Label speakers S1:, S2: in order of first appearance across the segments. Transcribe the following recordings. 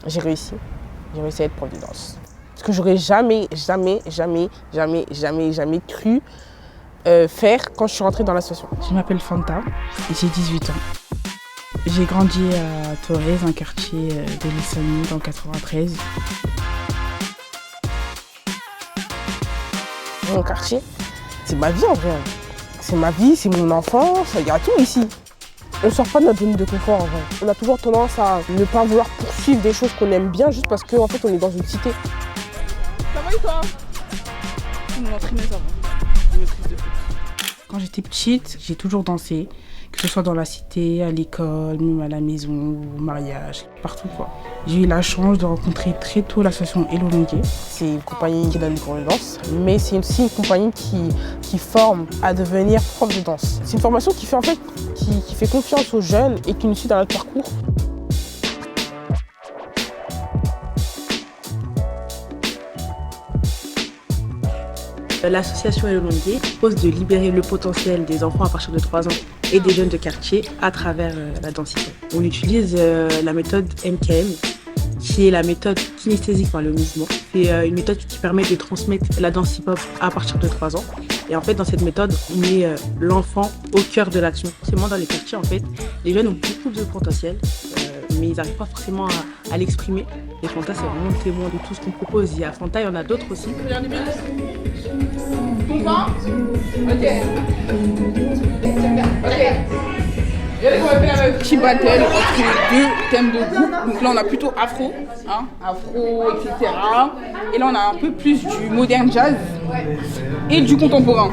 S1: J'ai réussi à être prof de danse. Ce que j'aurais jamais cru faire quand je suis rentrée dans l'association.
S2: Je m'appelle Fanta et j'ai 18 ans. J'ai grandi à Torres, un quartier de Lissabon, dans le 93.
S1: Mon quartier, c'est ma vie en vrai. C'est ma vie, c'est mon enfance, il y a tout ici. On ne sort pas de notre zone de confort en vrai. On a toujours tendance à ne pas vouloir poursuivre des choses qu'on aime bien juste parce qu'en fait on est dans une cité.
S2: Ça va et toi? On m'entraînait avant. Une maîtrise de foot. Quand j'étais petite, j'ai toujours dansé, que ce soit dans la cité, à l'école, même à la maison, au mariage, partout quoi. J'ai eu la chance de rencontrer très tôt l'association Hello Longuet.
S1: C'est une compagnie qui donne des cours de danse, mais c'est aussi une compagnie qui forme à devenir prof de danse. C'est une formation qui fait en fait qui fait confiance aux jeunes et qui nous suit dans notre parcours.
S3: L'association Hello Longuet propose de libérer le potentiel des enfants à partir de 3 ans et des jeunes de quartier à travers la danse hip-hop. On utilise la méthode MKM, qui est la méthode kinesthésique par le mouvement. C'est une méthode qui permet de transmettre la danse hip-hop à partir de 3 ans. Et en fait, dans cette méthode, on met l'enfant au cœur de l'action. Forcément, dans les quartiers, en fait, les jeunes ont beaucoup de potentiel, mais ils n'arrivent pas forcément à l'exprimer. Et Fanta, c'est vraiment le témoin de tout ce qu'on propose. Il y a Fanta, il y en a d'autres aussi.
S2: Petit battle entre les deux thèmes de groupe. Donc là on a plutôt afro, afro, etc. Et là on a un peu plus du modern jazz et du contemporain.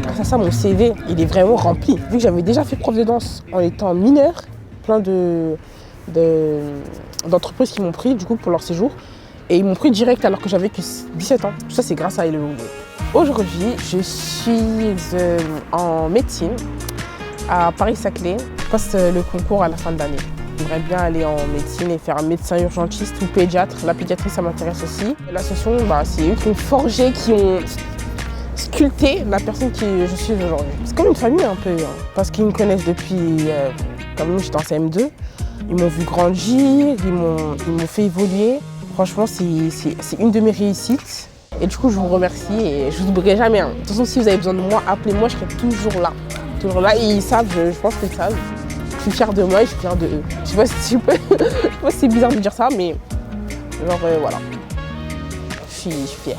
S1: Grâce à ça, mon CV, il est vraiment rempli. Vu que j'avais déjà fait prof de danse en étant mineure, plein d'entreprises qui m'ont pris du coup pour leur séjour. Et ils m'ont pris direct alors que j'avais que 17 ans. Tout ça, c'est grâce à Hello Longuet. Aujourd'hui, je suis en médecine à Paris-Saclay. Je passe le concours à la fin de l'année. J'aimerais bien aller en médecine et faire un médecin urgentiste ou pédiatre. La pédiatrie, ça m'intéresse aussi. L'association, c'est eux qui ont forgé, qui ont sculpté la personne qui je suis aujourd'hui. C'est comme une famille un peu, parce qu'ils me connaissent depuis, comme nous, j'étais en CM2. Ils m'ont vu grandir, ils m'ont fait évoluer. Franchement, c'est une de mes réussites. Et du coup, je vous remercie et je ne vous oublierai jamais. De toute façon, si vous avez besoin de moi, appelez-moi, je serai toujours là. Toujours là. Et ils savent, je pense qu'ils savent. Je suis fière de moi et je suis fière de eux. Je sais pas si c'est bizarre de dire ça, mais genre voilà. Je suis fière.